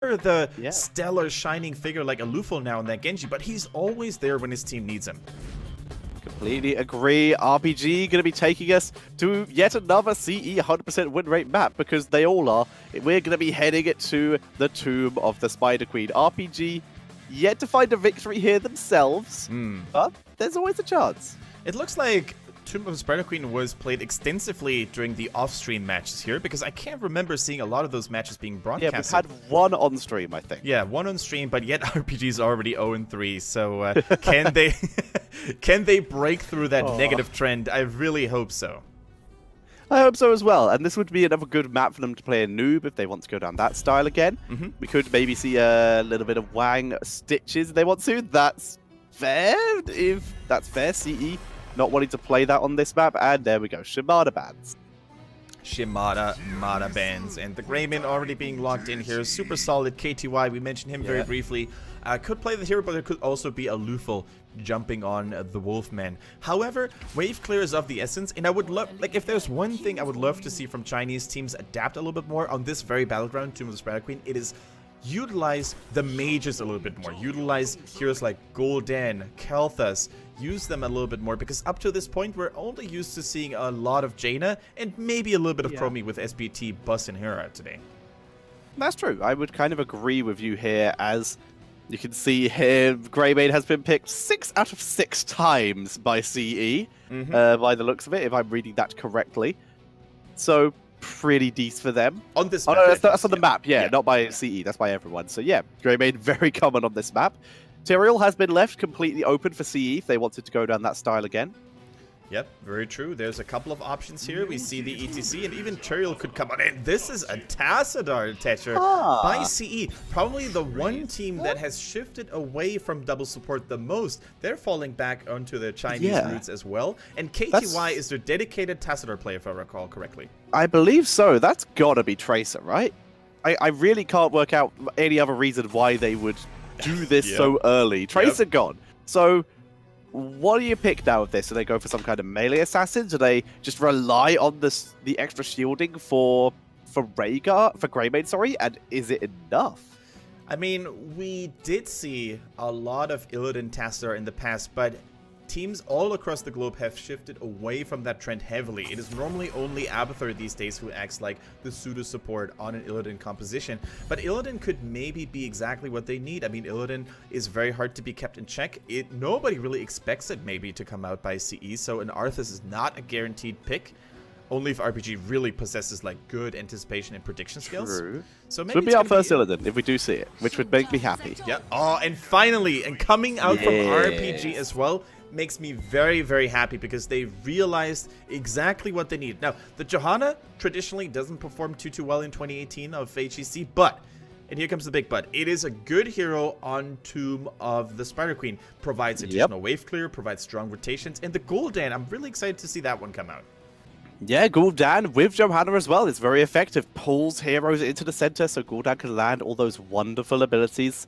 the stellar shining figure like a Lufo now in that Genji, but he's always there when his team needs him. Completely agree. RPG going to be taking us to yet another CE 100% win rate map, because they all are. We're going to be heading it to the Tomb of the Spider Queen. RPG yet to find a victory here themselves, but there's always a chance. It looks like Tomb of the Spider Queen was played extensively during the off-stream matches here, because I can't remember seeing a lot of those matches being broadcasted. Yeah, we've had one on stream, I think. Yeah, one on stream, but yet RPG's already 0-3, so can they can they break through that negative trend? I really hope so. I hope so as well, and this would be another good map for them to play a noob if they want to go down that style again. We could maybe see a little bit of Wang stitches if they want to. That's fair, if that's fair. CE not wanting to play that on this map, and there we go, Shimada bans. Shimada bans, and the Greymane already being locked in here. Super solid KTY, we mentioned him very briefly. Could play the hero, but there could also be a Lufo jumping on the Wolfman. However, wave clear is of the essence, and I would love, like, if there's one thing I would love to see from Chinese teams adapt a little bit more on this very battleground, Tomb of the Spider Queen, it is utilize the mages a little bit more. Utilize heroes like Gul'dan, Kel'Thas, use them a little bit more, because up to this point we're only used to seeing a lot of Jaina and maybe a little bit of Chromie with SBT busting her out today. That's true. I would kind of agree with you here, as you can see here, Greymane has been picked 6 out of 6 times by CE, by the looks of it, if I'm reading that correctly. So, pretty decent for them. On this map. Oh, no, that's on the map, not by CE, that's by everyone. So yeah, Greymane very common on this map. Tyrael has been left completely open for CE if they wanted to go down that style again. Yep, very true. There's a couple of options here. We see the ETC, and even Tyrael could come on in. This is a Tassadar Tetcher by CE. Probably the one team that has shifted away from double support the most. They're falling back onto their Chinese roots as well. And KTY is their dedicated Tassadar player, if I recall correctly. I believe so. That's gotta be Tracer, right? I really can't work out any other reason why they would do this so early. Tracer gone. So what do you pick now with this? Do they go for some kind of melee assassin? Do they just rely on the extra shielding for Greymane, sorry? And is it enough? I mean, we did see a lot of Illidan Tassadar in the past, but teams all across the globe have shifted away from that trend heavily. It is normally only Abathur these days who acts like the pseudo-support on an Illidan composition. But Illidan could maybe be exactly what they need. I mean, Illidan is very hard to be kept in check. Nobody really expects it maybe to come out by CE, so an Arthas is not a guaranteed pick. Only if RPG really possesses like good anticipation and prediction skills. True. So maybe it would be our first Illidan if we do see it, which would make me happy. Yeah. Oh, and finally, and coming out from RPG as well, makes me very, very happy, because they realized exactly what they need. Now, the Johanna traditionally doesn't perform too well in 2018 of HGC, but, and here comes the big but, it is a good hero on Tomb of the Spider Queen. Provides additional wave clear, provides strong rotations, and the Gul'dan, I'm really excited to see that one come out. Yeah, Gul'dan with Johanna as well. It's very effective. Pulls heroes into the center so Gul'dan can land all those wonderful abilities.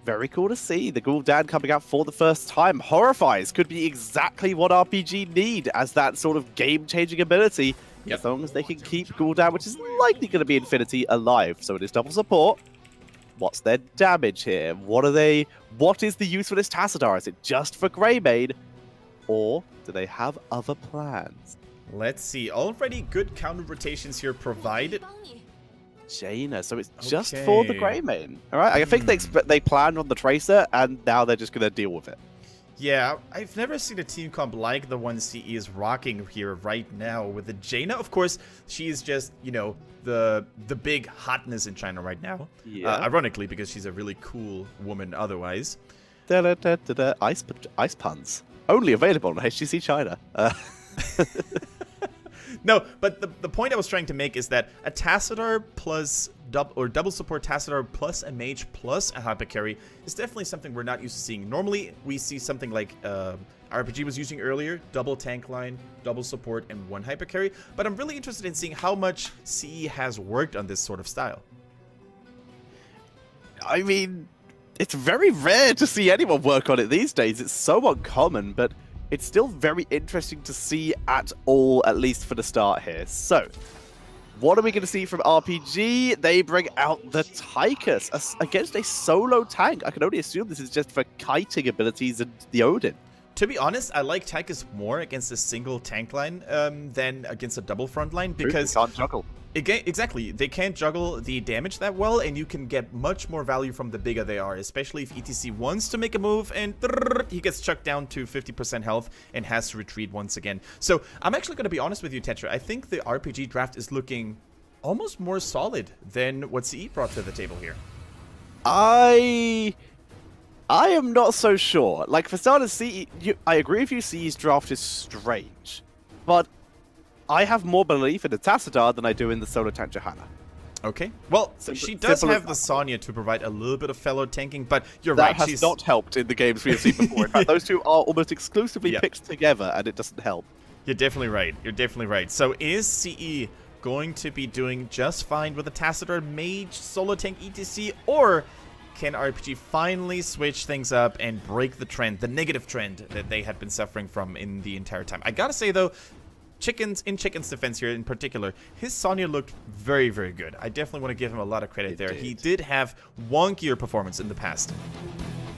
Very cool to see. The Gul'dan coming out for the first time. Horrifies could be exactly what RPG need as that sort of game-changing ability. As long as they can keep Gul'dan, which is likely going to be Infinity, alive. So it is double support. What's their damage here? What is the use for this Tassadar? Is it just for Greymane? Or do they have other plans? Let's see. Already good counter rotations here provided. Jaina, so it's just for the Greymane. Alright, I think they planned on the Tracer, and now they're just going to deal with it. Yeah, I've never seen a team comp like the one CE is rocking here right now with the Jaina. Of course, she is just, you know, the big hotness in China right now. Ironically, because she's a really cool woman otherwise. Ice puns. Only available on HGC China. No, but the point I was trying to make is that a Tassadar plus double support Tassadar plus a mage plus a hyper carry is definitely something we're not used to seeing. Normally, we see something like RPG was using earlier, double tank line, double support, and one hyper carry. But I'm really interested in seeing how much CE has worked on this sort of style. I mean, it's very rare to see anyone work on it these days. It's so uncommon, but it's still very interesting to see at all, at least for the start here. So, What are we going to see from RPG? They bring out the Tychus against a solo tank. I can only assume this is just for kiting abilities and the Odin. To be honest, I like Tychus more against a single tank line than against a double front line because... Can't juggle. Exactly, they can't juggle the damage that well, and you can get much more value from the bigger they are, especially if ETC wants to make a move and he gets chucked down to 50% health and has to retreat once again. So I'm actually going to be honest with you, Tetra. I think the RPG draft is looking almost more solid than what CE brought to the table here. I am not so sure. Like, for starters, CE, I agree with you, CE's draft is strange, but I have more belief in the Tassadar than I do in the solo tank Johanna. Okay. Well, she does have the Sonya to provide a little bit of fellow tanking, but you're right. That has not helped in the games we have seen before. In fact, those two are almost exclusively picked together, and it doesn't help. You're definitely right. You're definitely right. So is CE going to be doing just fine with the Tassadar Mage solo tank ETC, or can RPG finally switch things up and break the trend, the negative trend that they had been suffering from in the entire time? I gotta say, though, Chicken's defense here in particular, his Sonya looked very, very good. I definitely want to give him a lot of credit there. He did have wonkier performance in the past.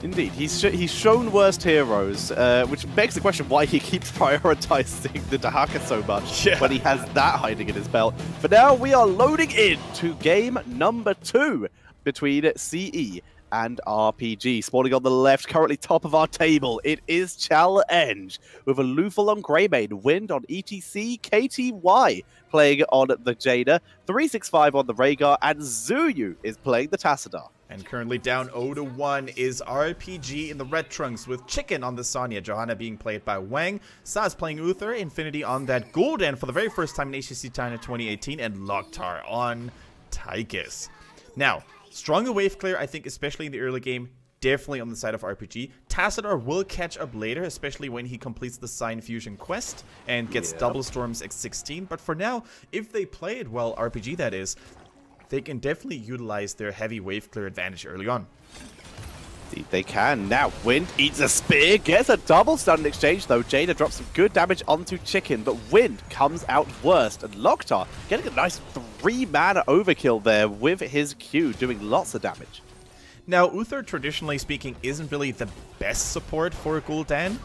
Indeed, he's shown worst heroes, which begs the question why he keeps prioritizing the Dahaka so much when he has that hiding in his belt. For now, we are loading in to game number 2 between CE and RPG. Spawning on the left, currently top of our table, it is Challenge, with a Lufel on Greymane, Wind on ETC, KTY playing on the Jaina, 365 on the Rhaegar, and Zuyu is playing the Tassadar. And currently down 0-1 is RPG in the red trunks, with Chicken on the Sonya, Johanna being played by Wang, Saz playing Uther, Infinity on that Gul'dan for the very first time in HGC China 2018, and Loktar on Tychus. Now, stronger wave clear, I think, especially in the early game, definitely on the side of RPG. Tassadar will catch up later, especially when he completes the Sign Fusion quest and gets double storms at 16. But for now, if they play it well, RPG that is, they can definitely utilize their heavy wave clear advantage early on. Indeed they can. Now, Wind eats a spear, gets a double stun in exchange, though Jaina drops some good damage onto Chicken, but Wind comes out worst, and Loktar getting a nice 3-mana overkill there with his Q, doing lots of damage. Now, Uther, traditionally speaking, isn't really the best support for Gul'dan,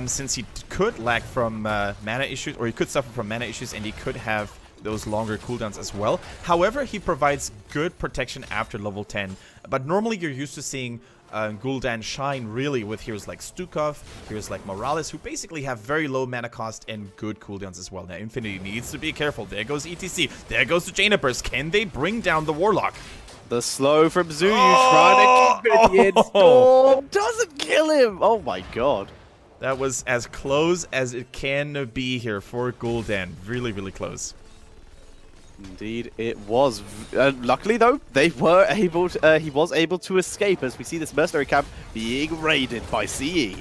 since he could lack from mana issues, or he could suffer from mana issues, and he could have those longer cooldowns as well. However, he provides good protection after level 10, but normally you're used to seeing Gul'dan shine really with heroes like Stukov, heroes like Morales, who basically have very low mana cost and good cooldowns as well. Now, Infinity needs to be careful. There goes ETC. There goes the Jaina Burst. Can they bring down the Warlock? The slow from Zuyu trying to keep it in. Storm doesn't kill him. Oh my god. That was as close as it can be here for Gul'dan. Really, really close. Indeed, it was. Luckily, though, they were able to, he was able to escape as we see this mercenary camp being raided by CE.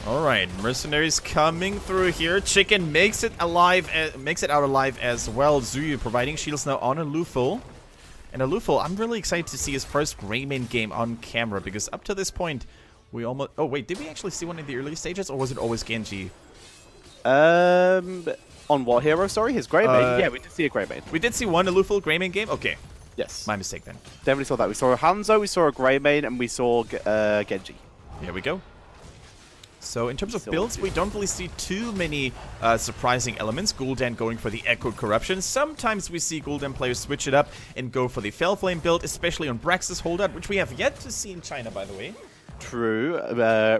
Alright, mercenaries coming through here. Chicken makes it alive, makes it out alive as well. Zuyu providing shields now on Alufo. And Alufo, I'm really excited to see his first Greymane game on camera, because up to this point, we almost... Oh, wait, did we actually see one in the early stages, or was it always Genji? On what hero, sorry? His Greymane? Yeah, we did see a Greymane. We did see one Alufo Greymane game? Okay. Yes. My mistake then. Definitely saw that. We saw a Hanzo, we saw a Greymane, and we saw Genji. Here we go. So in terms of builds, we don't really see too many surprising elements. Gul'dan going for the Echo Corruption. Sometimes we see Gul'dan players switch it up and go for the Fellflame build, especially on Braxis holdout, which we have yet to see in China, by the way. True.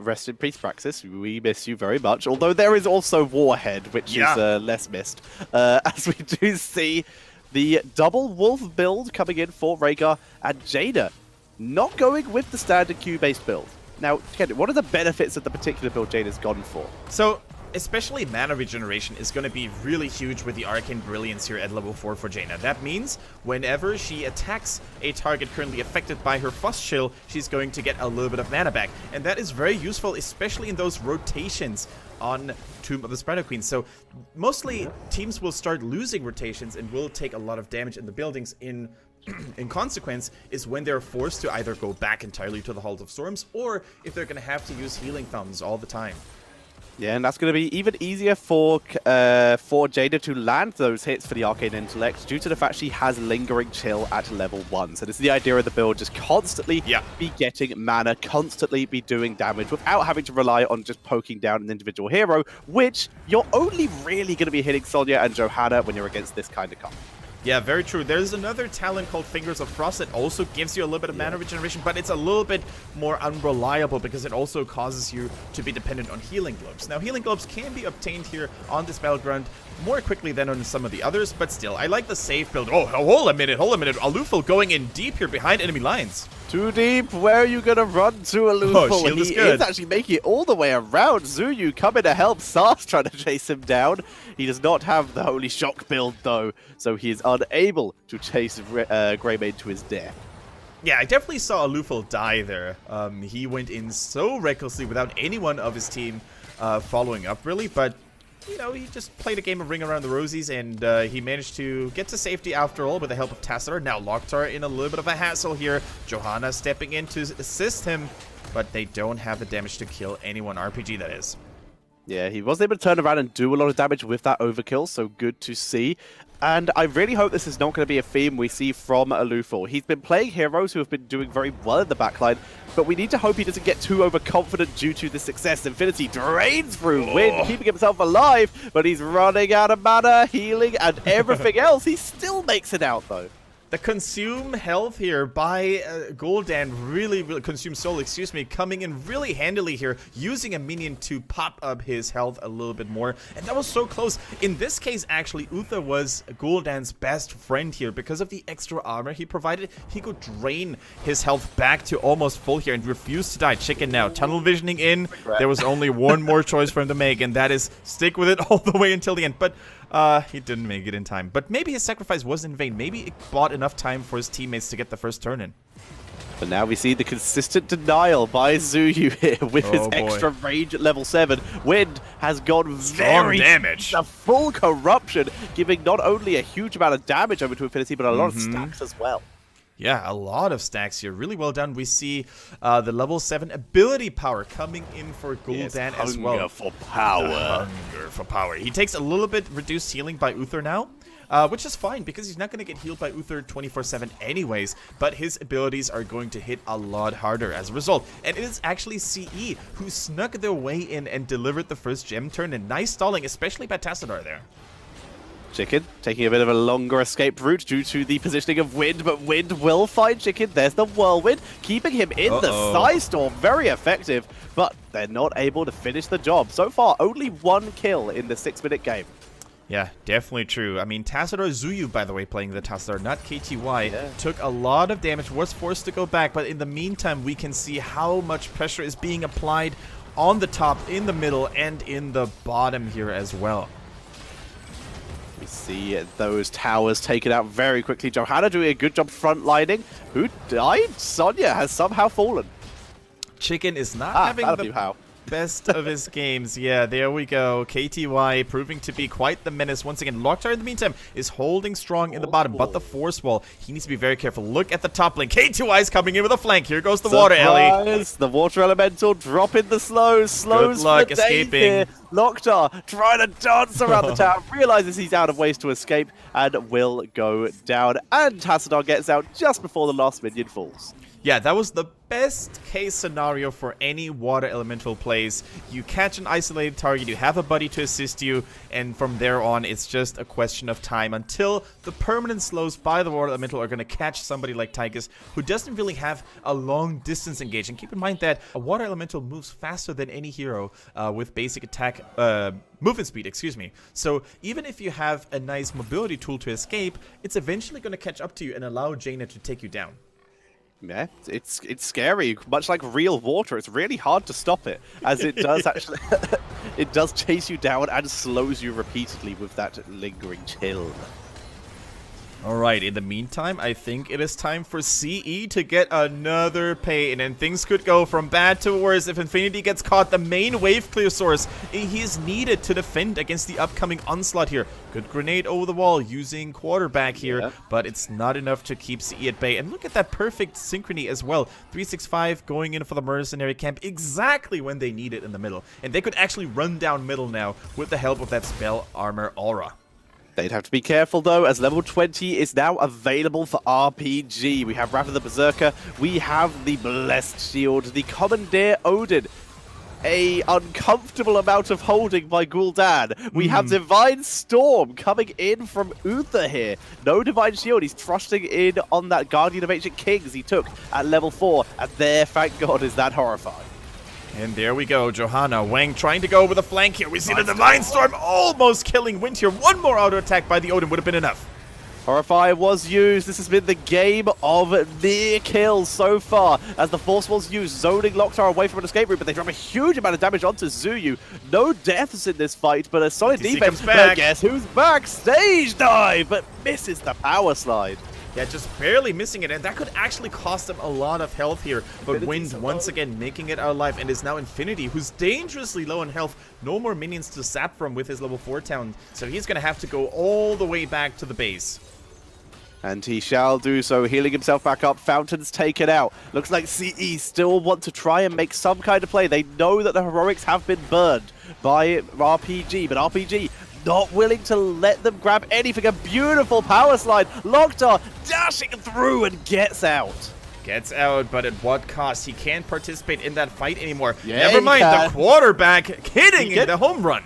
Rest in peace, Praxis. We miss you very much. Although there is also Warhead, which is less missed. As we do see the double Wolf build coming in for Rhaegar and Jaina. Not going with the standard Q-based build. Now, Ken, what are the benefits of the particular build Jaina's gone for? So, especially mana regeneration is going to be really huge with the Arcane Brilliance here at level 4 for Jaina. That means whenever she attacks a target currently affected by her Frost Chill, she's going to get a little bit of mana back. And that is very useful, especially in those rotations on Tomb of the Spider Queen. So mostly teams will start losing rotations and will take a lot of damage in the buildings in consequence is when they're forced to either go back entirely to the Halls of Storms, or if they're going to have to use healing fountains all the time. Yeah, and that's going to be even easier for Jada to land those hits for the Arcane Intellect due to the fact she has Lingering Chill at level 1. So this is the idea of the build, just constantly be getting mana, constantly be doing damage without having to rely on just poking down an individual hero, which you're only really going to be hitting Sonya and Johanna when you're against this kind of comp. Yeah, very true. There's another talent called Fingers of Frost that also gives you a little bit of mana regeneration, but it's a little bit more unreliable because it also causes you to be dependent on healing globes. Now, healing globes can be obtained here on this battleground more quickly than on some of the others, but still, I like the safe build. Oh, hold a minute. Alufal going in deep here behind enemy lines. Too deep. Where are you going to run to, Alufal? Oh, shield is good. He is actually making it all the way around. Zuyu coming to help. Sars trying to chase him down. He does not have the Holy Shock build, though, so he is unable to chase Greymane to his death. Yeah, I definitely saw Alufal die there. He went in so recklessly without anyone of his team following up, really, but you know, he just played a game of Ring Around the Rosies, and he managed to get to safety after all with the help of Tassadar. Now Loktar in a little bit of a hassle here. Johanna stepping in to assist him, but they don't have the damage to kill anyone. RPG, that is. Yeah, he was able to turn around and do a lot of damage with that overkill, so good to see. And I really hope this is not going to be a theme we see from Alufal. He's been playing heroes who have been doing very well in the backline, but we need to hope he doesn't get too overconfident due to the success. Infinity drains through Wind, keeping himself alive, but he's running out of mana, healing, and everything else. He still makes it out, though. The consume health here by Gul'dan, really consume soul, excuse me, coming in really handily here, using a minion to pop up his health a little bit more, and that was so close. In this case, actually, Uther was Gul'dan's best friend here. Because of the extra armor he provided, he could drain his health back to almost full here and refuse to die. Chicken now, tunnel visioning in. There was only one more choice for him to make, and that is stick with it all the way until the end. But he didn't make it in time. But maybe his sacrifice was in vain. Maybe it bought enough time for his teammates to get the first turn in. But now we see the consistent denial by Zuyu here with his extra range at level 7. Wind has gone strong damage. A full corruption, giving not only a huge amount of damage over to Infinity, but a lot of stacks as well. Yeah, a lot of stacks here. Really well done. We see the level 7 ability power coming in for Gul'dan as well. Hunger for power. Hunger for power. He takes a little bit reduced healing by Uther now, which is fine because he's not going to get healed by Uther 24/7 anyways, but his abilities are going to hit a lot harder as a result. And it is actually CE who snuck their way in and delivered the first gem turn, and nice stalling, especially by Tassadar there. Chicken taking a bit of a longer escape route due to the positioning of Wind, but Wind will find Chicken. There's the Whirlwind, keeping him in the Side Storm. Very effective, but they're not able to finish the job. So far, only 1 kill in the 6-minute game. Yeah, definitely true. I mean, Tassadar Zuyu, by the way, playing the Tassadar, not KTY, took a lot of damage, was forced to go back, but in the meantime, we can see how much pressure is being applied on the top, in the middle, and in the bottom here as well. We see those towers taken out very quickly. Johanna doing a good job frontlining. Who died? Sonya has somehow fallen. Chicken is not having the best of his games. Yeah, there we go. KTY proving to be quite the menace once again. Loktar, in the meantime, is holding strong in the bottom, but the force wall, he needs to be very careful. Look at the top lane. KTY is coming in with a flank. Here goes the water, Ellie. The water elemental dropping the slows. Good luck escaping. Here. Loktar trying to dance around the tower, realizes he's out of ways to escape, and will go down. And Tassadar gets out just before the last minion falls. Yeah, that was the best case scenario for any water elemental plays. You catch an isolated target, you have a buddy to assist you, and from there on, it's just a question of time until the permanent slows by the water elemental are going to catch somebody like Tychus, who doesn't really have a long distance engage. And keep in mind that a water elemental moves faster than any hero with basic attack movement speed, excuse me. So even if you have a nice mobility tool to escape, it's eventually going to catch up to you and allow Jaina to take you down. Yeah, it's scary. Much like real water, it's really hard to stop it, as it does actually. It does chase you down and slows you repeatedly with that lingering chill. Alright, in the meantime, I think it is time for CE to get another pain, and things could go from bad to worse if Infinity gets caught. The main wave clear source, he is needed to defend against the upcoming onslaught here. Good grenade over the wall using quarterback here, but it's not enough to keep CE at bay. And look at that perfect synchrony as well. 365 going in for the mercenary camp exactly when they need it in the middle. And they could actually run down middle now with the help of that spell armor aura. They'd have to be careful, though, as level 20 is now available for RPG. We have Wrath of the Berserker, we have the Blessed Shield, the Commandeer Odin, a uncomfortable amount of holding by Gul'dan. We have Divine Storm coming in from Uther here. No Divine Shield, he's trusting in on that Guardian of Ancient Kings he took at level 4, and there, thank God, is that horrifying. And there we go, Johanna. Wang trying to go with a flank here. We see the Divine Storm almost killing Wind here. One more auto attack by the Odin would have been enough. Horrify was used. This has been the game of near kills so far, as the Force was used, zoning Loktar away from an escape route, but they drop a huge amount of damage onto Zuyu. No deaths in this fight, but a solid defense. But guess who's back? Stage dive, but misses the power slide. Yeah, just barely missing it, and that could actually cost him a lot of health here. But Wind once again making it out alive, and is now Infinity, who's dangerously low on health. No more minions to sap from with his level 4 town, so he's going to have to go all the way back to the base. And he shall do so, healing himself back up. Fountain's taken out. Looks like CE still want to try and make some kind of play. They know that the heroics have been burned by RPG, but RPG not willing to let them grab anything. A beautiful power slide. Loktar dashing through and gets out. Gets out, but at what cost? He can't participate in that fight anymore. Never mind, the quarterback hitting the home run.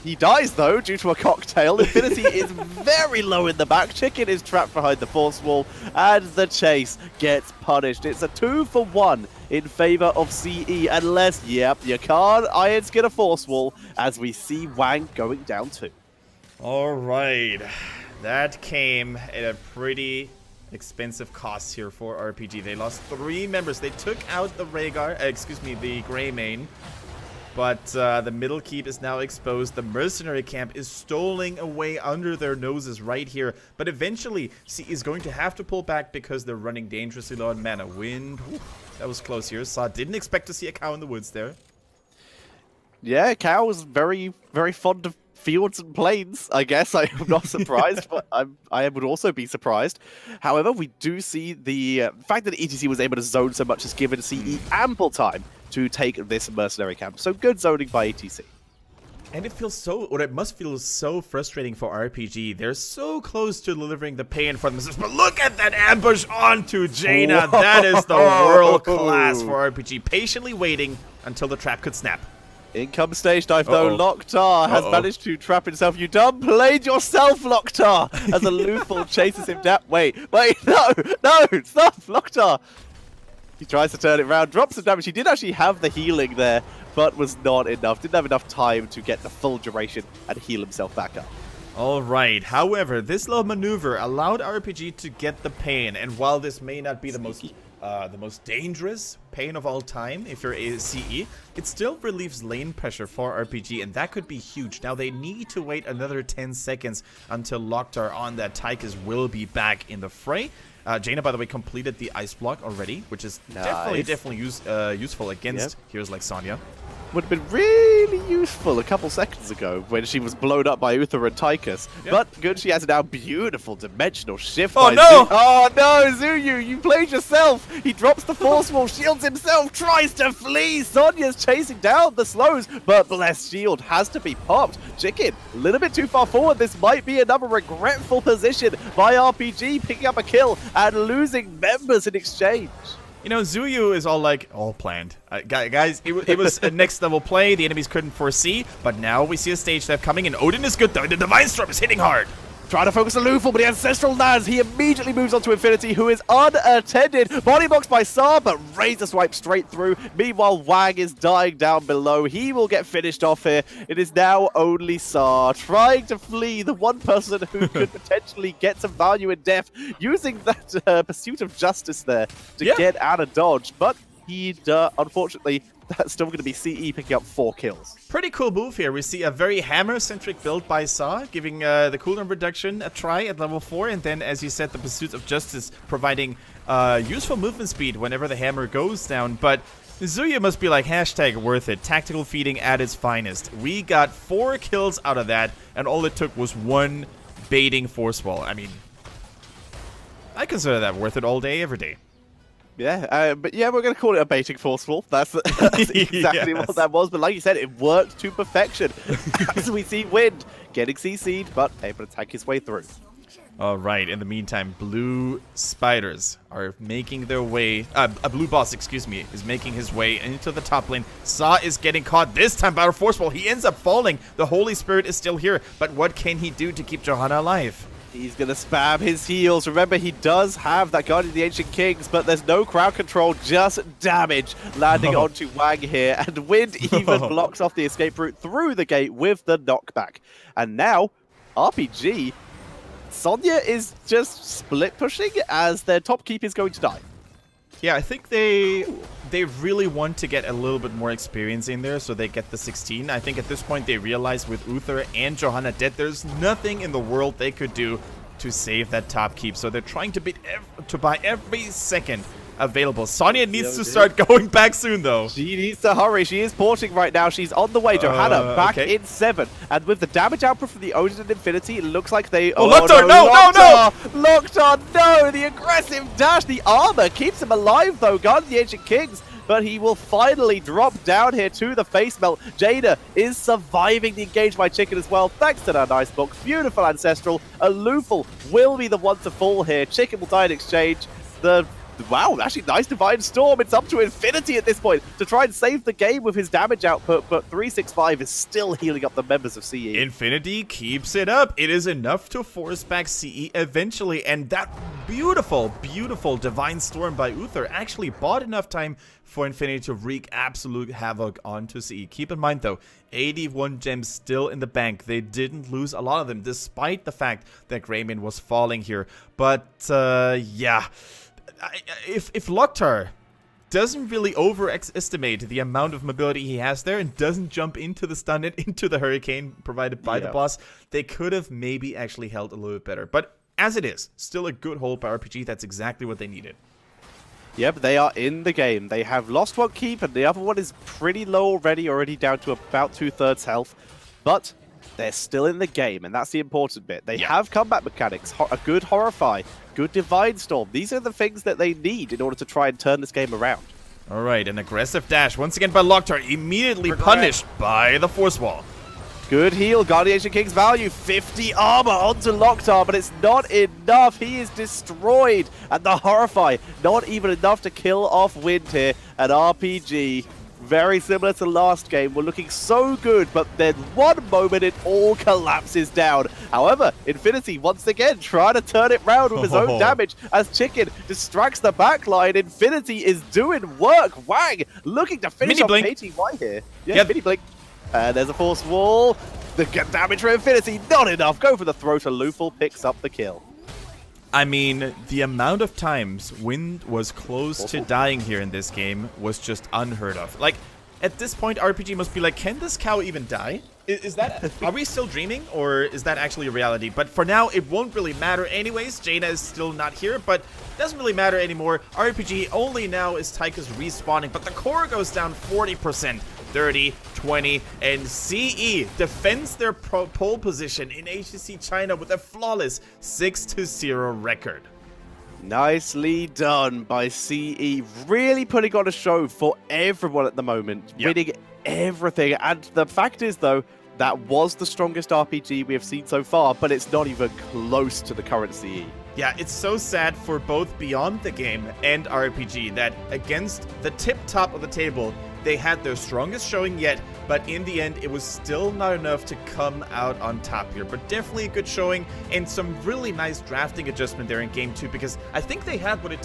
He dies, though, due to a cocktail. Infinity is very low in the back. Chicken is trapped behind the force wall, and the chase gets punished. It's a 2-for-1 in favor of CE, unless, yep, you can't iron skin a force wall, as we see Wang going down too. All right. That came at a pretty expensive cost here for RPG. They lost 3 members. They took out the the Greymane. But the middle keep is now exposed. The mercenary camp is stoling away under their noses right here. But eventually, CE is going to have to pull back because they're running dangerously low on mana. Wind, that was close here. Saw didn't expect to see a cow in the woods there. Yeah, cow was very, very fond of fields and plains, I guess. I am not surprised, but I would also be surprised. However, we do see the fact that ETC was able to zone so much has given CE ample time to take this mercenary camp. So good zoning by ETC. And it feels so, or it must feel so frustrating for RPG. They're so close to delivering the pain for themselves. But look at that ambush onto Jaina. Whoa. That is the world class for RPG. Patiently waiting until the trap could snap. In comes stage dive, though. Loktar has managed to trap himself. You done played yourself, Loktar, as a Lethal chases him down. Wait, no, stop, Loktar. He tries to turn it around, drops some damage. He did actually have the healing there, but was not enough. Didn't have enough time to get the full duration and heal himself back up. Alright, however, this little maneuver allowed RPG to get the pain, and while this may not be the most dangerous pain of all time if you're a CE, it still relieves lane pressure for RPG, and that could be huge. Now they need to wait another 10 seconds until Loktar on that Tychus will be back in the fray. Jaina, by the way, completed the ice block already, which is definitely useful against heroes like Sonya. Would have been really useful a couple seconds ago when she was blown up by Uther and Tychus. Yep. But good, she has a now beautiful dimensional shift. Oh no! Oh no, Zuyu, you played yourself! He drops the force wall, shields himself, tries to flee! Sonya's chasing down the slows, but Blessed Shield has to be popped. Chicken, a little bit too far forward. This might be another regretful position by RPG, picking up a kill and losing members in exchange. You know, Zuyu is all planned. Guys, it was a next level play the enemies couldn't foresee, but now we see a stage dive coming, and Odin is good though. The Divine Storm is hitting hard. Trying to focus on Lethal, but he Ancestral lands. He immediately moves on to Infinity, who is unattended. Body box by Saar, but Razor Swipe straight through. Meanwhile, Wang is dying down below. He will get finished off here. It is now only Saar trying to flee, the one person who could potentially get some value in death, using that pursuit of justice there to get out of dodge. But he unfortunately that's still going to be CE picking up 4 kills. Pretty cool move here. We see a very hammer-centric build by Saw, giving the cooldown reduction a try at level 4, and then, as you said, the Pursuit of Justice providing useful movement speed whenever the hammer goes down. But Zuya must be like, hashtag worth it. Tactical feeding at its finest. We got 4 kills out of that, and all it took was 1 baiting force wall. I mean, I consider that worth it all day, every day. Yeah, but yeah, we're going to call it a baiting force wall. That's exactly Yes. what that was. But like you said, it worked to perfection. As we see Wind getting CC'd, but able to tank his way through. All right. In the meantime, blue spiders are making their way. A blue boss, excuse me, is making his way into the top lane. Saw is getting caught this time by a force wall. He ends up falling. The Holy Spirit is still here, but what can he do to keep Johanna alive? He's going to spam his heals. Remember, he does have that Guardian of the Ancient Kings, but there's no crowd control, just damage landing onto Wang here. And Wind even blocks off the escape route through the gate with the knockback. And now, RPG, Sonya is just split pushing as their top keep is going to die. Yeah, I think they really want to get a little bit more experience in there, so they get the 16. I think at this point they realize with Uther and Johanna dead, there's nothing in the world they could do to save that top keep. So they're trying to buy every second available. Sonya needs to start going back soon, though. She needs to hurry. She is porting right now. She's on the way. Johanna back in 7. And with the damage output from the Odin and Infinity, it looks like they... Oh, Loktar, no! Loktar, no! The aggressive dash. The armor keeps him alive, though. Guardian of the Ancient Kings. But he will finally drop down here to the face melt. Jada is surviving the engage by Chicken as well, thanks to that nice book. Beautiful Ancestral. Alufal will be the one to fall here. Chicken will die in exchange. Wow, actually nice Divine Storm. It's up to Infinity at this point to try and save the game with his damage output, but 365 is still healing up the members of CE. Infinity keeps it up. It is enough to force back CE eventually, and that beautiful, beautiful Divine Storm by Uther actually bought enough time for Infinity to wreak absolute havoc onto CE. Keep in mind, though, 81 gems still in the bank. They didn't lose a lot of them, despite the fact that Greymane was falling here. But, yeah... If Loktar doesn't really overestimate the amount of mobility he has there and doesn't jump into the stun and into the hurricane provided by the boss, they could have maybe actually held a little bit better. But as it is, still a good hold by RPG. That's exactly what they needed. Yep, they are in the game. They have lost one keep and the other one is pretty low already down to about 2/3 health. But they're still in the game, and that's the important bit. They have combat mechanics, a good Horrify, good Divine Storm. These are the things that they need in order to try and turn this game around. All right, an aggressive dash once again by Loktar, immediately punished by the force wall. Good heal, Guardian Ancient King's value, 50 armor onto Loktar, but it's not enough. He is destroyed, and the Horrify, not even enough to kill off Wind here. And RPG, very similar to last game, we're looking so good, but then one moment it all collapses down. However, Infinity once again trying to turn it round with his own damage as Chicken distracts the backline. Infinity is doing work. Wang looking to finish off KTY here. Yeah, Mini Blink. And there's a force wall. The damage for Infinity, not enough. Go for the throw to Lufal, picks up the kill. I mean, the amount of times Wind was close to dying here in this game was just unheard of. Like, at this point, RPG must be like, can this cow even die? Is that, are we still dreaming, or is that actually a reality? But for now, it won't really matter anyways. Jaina is still not here, but it doesn't really matter anymore. RPG only now is Taika's respawning, but the core goes down 40%. 30, 20, and CE defends their pole position in HGC China with a flawless 6-0 record. Nicely done by CE, really putting on a show for everyone at the moment, winning everything. And the fact is, though, that was the strongest RPG we have seen so far, but it's not even close to the current CE. Yeah, it's so sad for both Beyond the Game and RPG that against the tip top of the table, they had their strongest showing yet, but in the end, it was still not enough to come out on top here. But definitely a good showing and some really nice drafting adjustment there in Game 2, because I think they had what it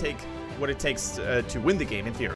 takes to win the game in theory.